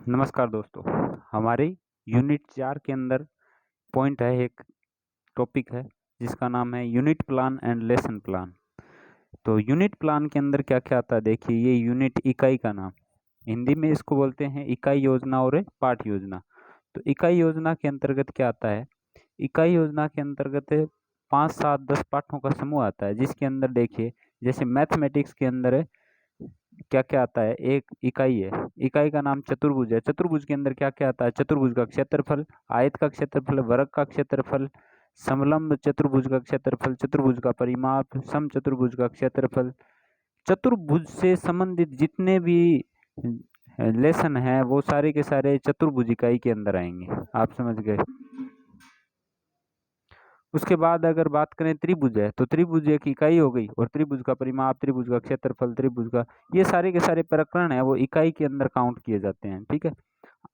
नमस्कार दोस्तों, हमारे यूनिट 4 के अंदर पॉइंट है, एक टॉपिक है जिसका नाम है unit plan and lesson plan. तो यूनिट प्लान के अंदर क्या क्या आता है, देखिए ये यूनिट इकाई का नाम, हिंदी में इसको बोलते हैं इकाई योजना और पाठ योजना। तो इकाई योजना के अंतर्गत क्या आता है, इकाई योजना के अंतर्गत 5, 7, 10 पाठों का समूह आता है, जिसके अंदर देखिए जैसे मैथमेटिक्स के अंदर क्या क्या आता है, एक इकाई है, इकाई का नाम चतुर्भुज है। चतुर्भुज के अंदर क्या क्या आता है, चतुर्भुज का क्षेत्रफल, आयत का क्षेत्रफल, वर्ग का क्षेत्रफल, समलंब चतुर्भुज का क्षेत्रफल, चतुर्भुज का परिमाप, समचतुर्भुज का क्षेत्रफल। चतुर्भुज से संबंधित जितने भी लेसन है वो सारे के सारे चतुर्भुज इकाई के अंदर आएंगे, आप समझ गए। उसके बाद अगर बात करें त्रिभुज है, तो त्रिभुज एक इकाई हो गई, और त्रिभुज का परिमाप, त्रिभुज का क्षेत्रफल, त्रिभुज का, ये सारे के सारे प्रकरण है वो इकाई के अंदर काउंट किए जाते हैं। ठीक है,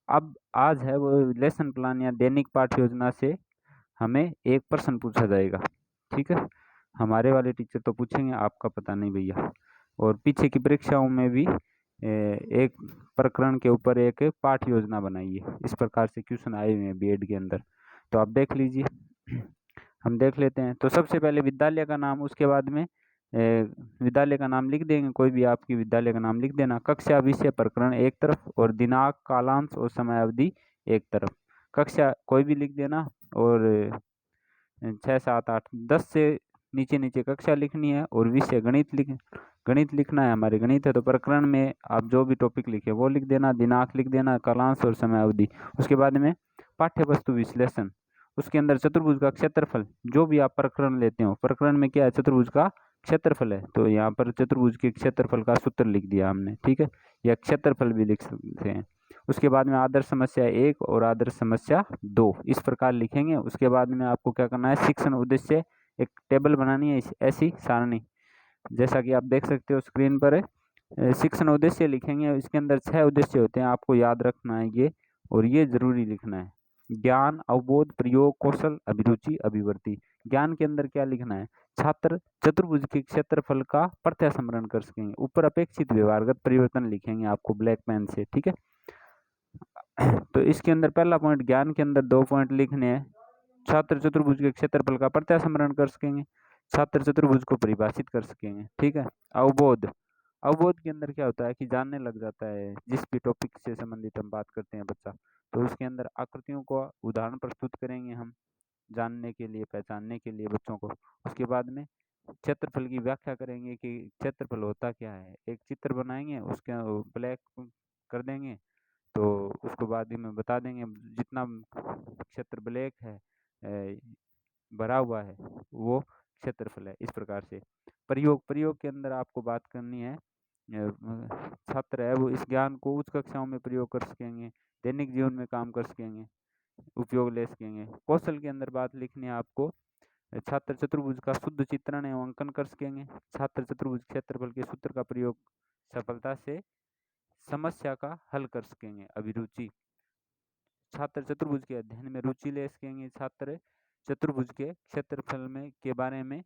अब आज है वो लेसन प्लान या दैनिक पाठ योजना से हमें एक प्रश्न पूछा जाएगा। ठीक है, हमारे वाले टीचर तो पूछेंगे, आपका पता नहीं भैया। और पीछे की परीक्षाओं में भी एक प्रकरण के ऊपर एक पाठ योजना बनाई है, इस प्रकार से क्वेश्चन आए हुए हैं बीएड के अंदर, तो आप देख लीजिए। हम देख लेते हैं। तो सबसे पहले विद्यालय का नाम, उसके बाद में विद्यालय का नाम लिख देंगे, कोई भी आपकी विद्यालय का नाम लिख देना, कक्षा, विषय, प्रकरण एक तरफ, और दिनांक, कालांश और समय अवधि एक तरफ। कक्षा कोई भी लिख देना, और 6, 7, 8, 10 से नीचे नीचे कक्षा लिखनी है, और विषय गणित लिखना है, हमारे गणित है, तो प्रकरण में आप जो भी टॉपिक लिखे वो लिख देना, दिनांक लिख देना, कालांश और समय अवधि। उसके बाद में पाठ्य वस्तु विश्लेषण, उसके अंदर चतुर्भुज का क्षेत्रफल, जो भी आप प्रकरण लेते हो, प्रकरण में क्या है, चतुर्भुज का क्षेत्रफल है, तो यहाँ पर चतुर्भुज के क्षेत्रफल का सूत्र लिख दिया हमने। ठीक है, या क्षेत्रफल भी लिख सकते हैं। उसके बाद में आदर्श समस्या 1 और आदर्श समस्या 2 इस प्रकार लिखेंगे। उसके बाद में आपको क्या करना है, शिक्षण उद्देश्य एक टेबल बनानी है, ऐसी सारणी, जैसा कि आप देख सकते हो स्क्रीन पर है। शिक्षण उद्देश्य लिखेंगे, इसके अंदर 6 उद्देश्य होते हैं, आपको याद रखना है ये, और ये जरूरी लिखना है। ज्ञान, अवबोध, प्रयोग, कौशल, अभिरुचि, अभिवृत्ति। ज्ञान के अंदर क्या लिखना है, छात्र चतुर्भुज के क्षेत्रफल का प्रत्यास्मरण कर सकेंगे, ऊपर अपेक्षित व्यवहारगत परिवर्तन लिखेंगे आपको ब्लैक पेन से। ठीक है, तो इसके अंदर पहला पॉइंट, ज्ञान के अंदर 2 पॉइंट लिखने हैं। छात्र चतुर्भुज के क्षेत्रफल का प्रत्यास्मरण कर सकेंगे, छात्र चतुर्भुज को परिभाषित कर सकेंगे। ठीक है, अवबोध, अवबोध के अंदर क्या होता है कि जानने लग जाता है, जिस भी टॉपिक से संबंधित हम बात करते हैं बच्चा, तो उसके अंदर आकृतियों को उदाहरण प्रस्तुत करेंगे हम, जानने के लिए, पहचानने के लिए बच्चों को। उसके बाद में क्षेत्रफल की व्याख्या करेंगे कि क्षेत्रफल होता क्या है, एक चित्र बनाएंगे, उसके ब्लैक कर देंगे, तो उसको बाद ही में बता देंगे, जितना क्षेत्र ब्लैक है भरा हुआ है वो क्षेत्रफल है, इस प्रकार से। प्रयोग के अंदर आपको बात करनी है, छात्र है वो इस ज्ञान को उच्च कक्षाओं में प्रयोग कर सकेंगे, दैनिक जीवन में काम कर सकेंगे, उपयोग ले सकेंगे। कौशल के अंदर बात लिखनी है आपको, छात्र चतुर्भुज का शुद्ध चित्रण एवं अंकन कर सकेंगे, छात्र चतुर्भुज क्षेत्रफल के सूत्र का प्रयोग सफलता से समस्या का हल कर सकेंगे। अभिरुचि, छात्र चतुर्भुज के अध्ययन में रुचि ले सकेंगे, छात्र चतुर्भुज के क्षेत्रफल में के बारे में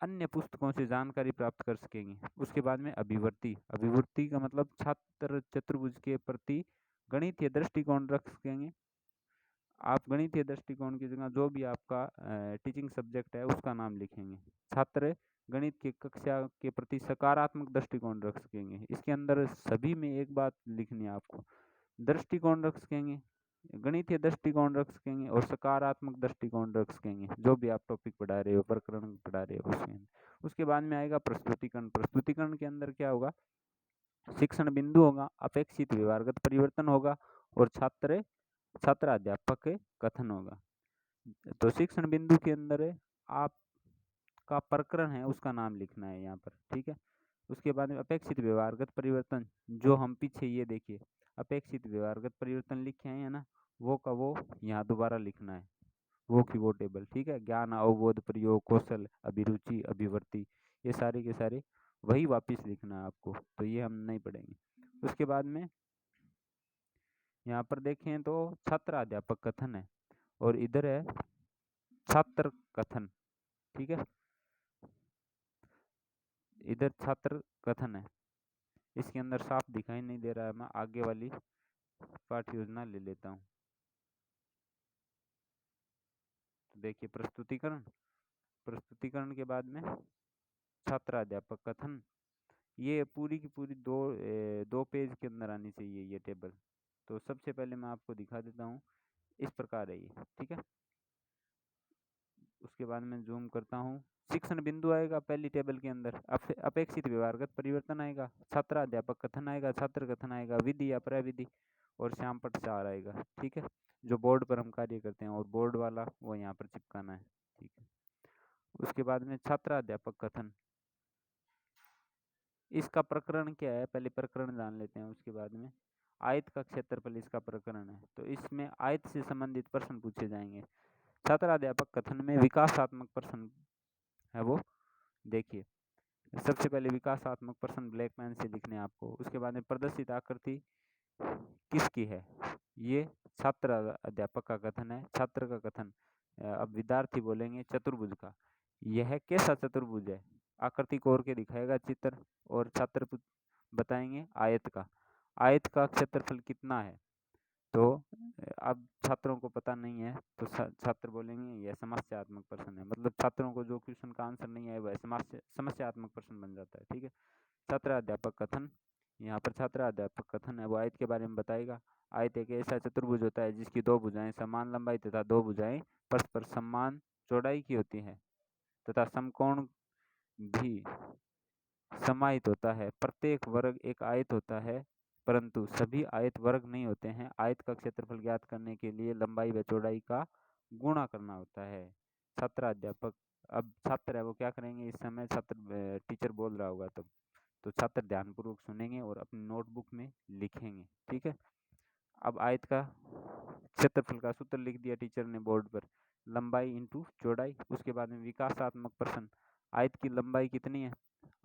अन्य पुस्तकों से जानकारी प्राप्त कर सकेंगे। उसके बाद में अभिवृत्ति, अभिवृत्ति का मतलब छात्र चतुर्भुज के प्रति गणितीय दृष्टिकोण रख सकेंगे। आप गणितीय दृष्टिकोण की जगह जो भी आपका टीचिंग सब्जेक्ट है उसका नाम लिखेंगे। छात्र गणित की कक्षा के प्रति सकारात्मक दृष्टिकोण रख सकेंगे। इसके अंदर सभी में एक बात लिखनी है आपको, दृष्टिकोण रख सकेंगे, गणितीय दृष्टिकोण रख सकेंगे, और सकारात्मक दृष्टिकोण रख सकेंगे, जो भी आप टॉपिक पढ़ा रहे हो, प्रकरण पढ़ा रहे हो उसके अंदर। उसके बाद में आएगा प्रस्तुतिकरण। प्रस्तुतिकरण के अंदर क्या होगा, शिक्षण बिंदु होगा, अपेक्षित व्यवहारगत परिवर्तन होगा, और छात्राध्यापक कथन होगा। तो शिक्षण बिंदु के अंदर आपका प्रकरण है उसका नाम लिखना है यहाँ पर। ठीक है, उसके बाद में अपेक्षित व्यवहारगत परिवर्तन, जो हम पीछे ये देखिए अपेक्षित व्यवहारगत परिवर्तन लिखे हैं ना, वो का वो यहाँ दोबारा लिखना है, वो की वो टेबल। ठीक है, ज्ञान, अवबोध, प्रयोग, कौशल, अभिरुचि, अभिवृत्ति, ये सारे के सारे वही वापिस लिखना है आपको, तो ये हम नहीं पढ़ेंगे। उसके बाद में यहाँ पर देखें तो छात्र अध्यापक कथन है, और इधर है छात्र कथन। ठीक है, इधर छात्र कथन है, इसके अंदर साफ दिखाई नहीं दे रहा है, मैं आगे वाली पाठ योजना ले लेता हूँ। तो देखिए प्रस्तुतिकरण के बाद में छात्र अध्यापक कथन, ये पूरी की पूरी दो पेज के अंदर आनी चाहिए ये टेबल। तो सबसे पहले मैं आपको दिखा देता हूँ, इस प्रकार है ये, ठीक है। उसके बाद में जूम करता हूँ, शिक्षण बिंदु आएगा पहली टेबल के अंदर, अपेक्षित व्यवहारगत परिवर्तन आएगा, छात्र अध्यापक कथन आएगा, छात्र कथन आएगा, विधि या प्रविधि, और श्यामपट्ट 4 आएगा, ठीक है। जो बोर्ड पर हम कार्य करते हैं, और बोर्ड वाला वो यहाँ पर चिपकाना है, ठीक है। उसके बाद में छात्र अध्यापक कथन, इसका प्रकरण क्या है, पहले प्रकरण जान लेते हैं। उसके बाद में आयत का क्षेत्रफल इसका प्रकरण है, तो इसमें आयत से संबंधित प्रश्न पूछे जाएंगे। छात्र अध्यापक कथन में विकासात्मक प्रश्न है वो, देखिए सबसे पहले विकासात्मक प्रश्न ब्लैक पेन से लिखने हैं आपको। उसके बाद में प्रदर्शित आकृति किसकी है, ये छात्र अध्यापक का कथन है। छात्र का कथन, अब विद्यार्थी बोलेंगे चतुर्भुज का, यह कैसा चतुर्भुज है, आकृति कोर के दिखाएगा चित्र, और छात्र बताएंगे आयत का। आयत का क्षेत्रफल कितना है, तो अब छात्रों को पता नहीं है, तो छात्र बोलेंगे यह समस्यात्मक प्रश्न है, मतलब छात्रों को जो क्वेश्चन का आंसर नहीं है वह समस्यात्मक प्रश्न बन जाता है, ठीक है। छात्र अध्यापक कथन, यहाँ पर छात्र अध्यापक कथन है वो आयत के बारे में बताएगा। आयत एक ऐसा चतुर्भुज होता है जिसकी दो भुजाएं समान लंबाई तथा दो भुजाएं परस्पर समान चौड़ाई की होती है, तथा समकोण भी समाहित होता है। प्रत्येक वर्ग एक आयत होता है, परंतु सभी आयत वर्ग नहीं होते हैं। आयत का क्षेत्रफल ज्ञात करने के लिए लंबाई व चौड़ाई का गुणा करना होता है। छात्र अध्यापक, अब छात्र है वो क्या करेंगे, इस समय छात्र टीचर बोल रहा होगा तब, तो छात्र ध्यानपूर्वक सुनेंगे और अपनी नोटबुक में लिखेंगे, ठीक है। अब आयत का क्षेत्रफल का सूत्र लिख दिया टीचर ने बोर्ड पर, लंबाई इंटू चौड़ाई। उसके बाद में विकासात्मक प्रश्न, आयत की लंबाई कितनी है,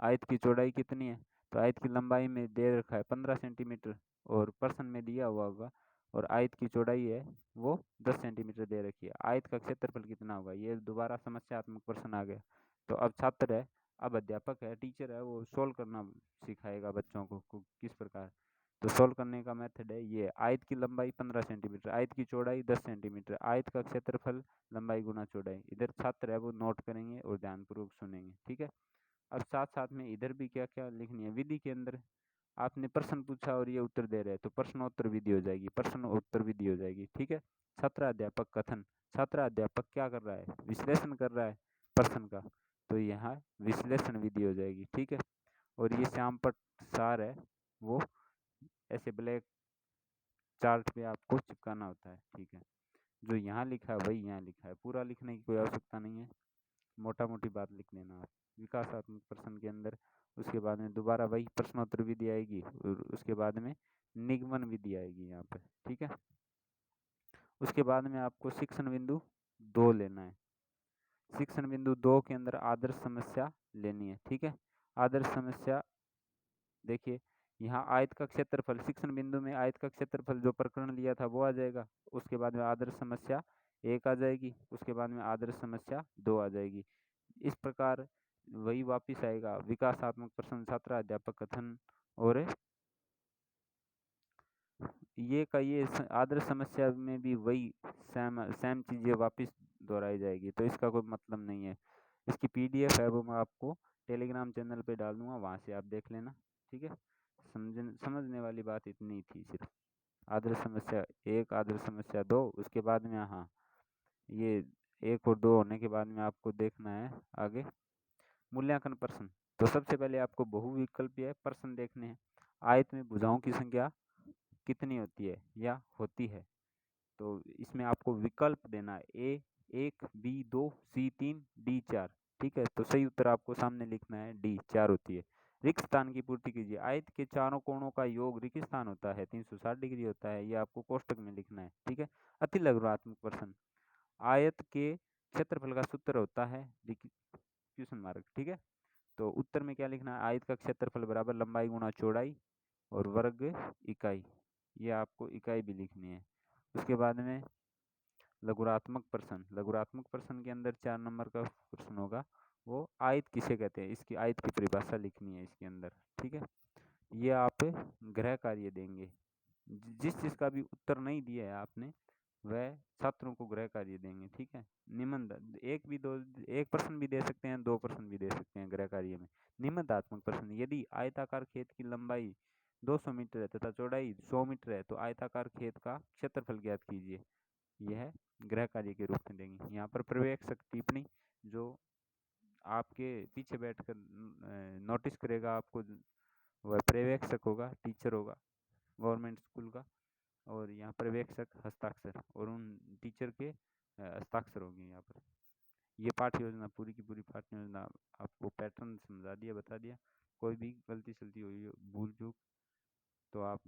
आयत की चौड़ाई कितनी है, तो आयत की लंबाई में दे रखा है 15 सेंटीमीटर, और प्रश्न में दिया हुआ होगा, और आयत की चौड़ाई है वो 10 सेंटीमीटर दे रखी है। आयत का क्षेत्रफल कितना होगा, ये दोबारा समस्यात्मक प्रश्न आ गया। तो अब छात्र है, अब अध्यापक है, टीचर है, वो सोल्व करना सिखाएगा बच्चों को किस प्रकार। तो सोल्व करने का मेथड है ये, आयत की लंबाई 15 सेंटीमीटर, आयत की चौड़ाई 10 सेंटीमीटर, आयत का क्षेत्रफल लंबाई गुना चौड़ाई। इधर छात्र है वो नोट करेंगे और ध्यानपूर्वक सुनेंगे, ठीक है। अब साथ साथ में इधर भी क्या क्या लिखनी है, विधि के अंदर आपने प्रश्न पूछा और ये उत्तर दे रहे हैं, तो प्रश्नोत्तर विधि हो जाएगी, प्रश्नोत्तर विधि हो जाएगी, ठीक है। छात्र अध्यापक कथन, छात्र अध्यापक क्या कर रहा है, विश्लेषण कर रहा है प्रश्न का, तो यहाँ विश्लेषण विधि हो जाएगी, ठीक है। और ये श्यामपट्ट सार है वो ऐसे ब्लैक चार्ट पे आपको चिपकाना होता है, ठीक है। जो यहाँ लिखा है वही यहाँ लिखा है, पूरा लिखने की कोई आवश्यकता नहीं है, मोटा मोटी बात लिख लेना आप विकासात्मक प्रश्न के अंदर। उसके बाद में दोबारा वही प्रश्नोत्तर विधि आएगी, और उसके बाद में निगमन विधि आएगी यहाँ पे, ठीक है। उसके बाद में आपको शिक्षण बिंदु 2 लेना है। शिक्षण बिंदु 2 के अंदर आदर्श समस्या लेनी है, ठीक है। आदर्श समस्या देखिए, यहाँ आयत का क्षेत्रफल, शिक्षण बिंदु में आयत का क्षेत्रफल जो प्रकरण लिया था वो आ जाएगा। उसके बाद में आदर्श समस्या 1 आ जाएगी, उसके बाद में आदर्श समस्या 2 आ जाएगी। इस प्रकार वही वापिस आएगा, विकासात्मक प्रश्न, छात्र अध्यापक कथन, और ये का ये आदर्श समस्या में भी वही सेम सेम चीज़ें वापस दोहराई जाएगी, तो इसका कोई मतलब नहीं है। इसकी पीडीएफ है वो मैं आपको टेलीग्राम चैनल पे डाल दूंगा, वहाँ से आप देख लेना, ठीक है। समझने वाली बात इतनी थी सिर्फ, आदर्श समस्या 1, आदर्श समस्या 2, उसके बाद में हाँ ये 1 और 2 होने के बाद में आपको देखना है आगे मूल्यांकन प्रश्न। तो सबसे पहले आपको बहुविकल्पीय प्रश्न देखने हैं। आयत में भुजाओं की संख्या कितनी होती है या होती है, तो इसमें आपको विकल्प देना है, ए 1, बी 2, सी 3, डी 4, ठीक है। तो सही उत्तर आपको सामने लिखना है, डी 4 होती है। रिक्त स्थान की पूर्ति कीजिए, आयत के चारों कोणों का योग रिक्त स्थान होता है 360 डिग्री होता है, ये आपको कोष्टक में लिखना है, ठीक है। अति लघुत्मक प्रश्न, आयत के क्षेत्रफल का सूत्र होता है क्वेश्चन मार्क, ठीक है। तो उत्तर में क्या लिखना है, आयत का क्षेत्रफल बराबर लंबाई गुणा चौड़ाई और वर्ग इकाई, ये आपको इकाई भी लिखनी है। उसके बाद में लघुरात्मक प्रश्न, लघुरात्मक प्रश्न के अंदर 4 नंबर का प्रश्न होगा, वो आयत किसे कहते हैं, इसकी आयत की परिभाषा लिखनी है इसके अंदर, ठीक है। ये आप गृह कार्य देंगे, जिस चीज़ का भी उत्तर नहीं दिया है आपने, वह छात्रों को गृह कार्य देंगे, ठीक है। निबंध एक भी दो, एक प्रश्न भी दे सकते हैं, 2 प्रश्न भी दे सकते हैं गृह कार्य में। निबंधात्मक प्रश्न, यदि आयताकार खेत की लंबाई 200 मीटर है तथा चौड़ाई 100 मीटर है तो आयताकार खेत का क्षेत्रफल ज्ञात कीजिए। यह गृह कार्य के रूप में देंगे। यहाँ पर पर्यवेक्षक टिप्पणी, जो आपके पीछे बैठकर नोटिस करेगा आपको, वह पर्यवेक्षक होगा, टीचर होगा गवर्नमेंट स्कूल का। और यहाँ पर्यवेक्षक हस्ताक्षर और उन टीचर के हस्ताक्षर होंगे यहाँ पर। ये पाठ्य योजना, पूरी की पूरी पाठ्य योजना आपको पैटर्न समझा दिया, बता दिया। कोई भी गलती सलती हुई, भूल चूक, तो आप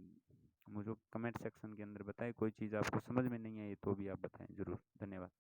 मुझे कमेंट सेक्शन के अंदर बताएं। कोई चीज़ आपको समझ में नहीं आई तो भी आप बताएं ज़रूर। धन्यवाद।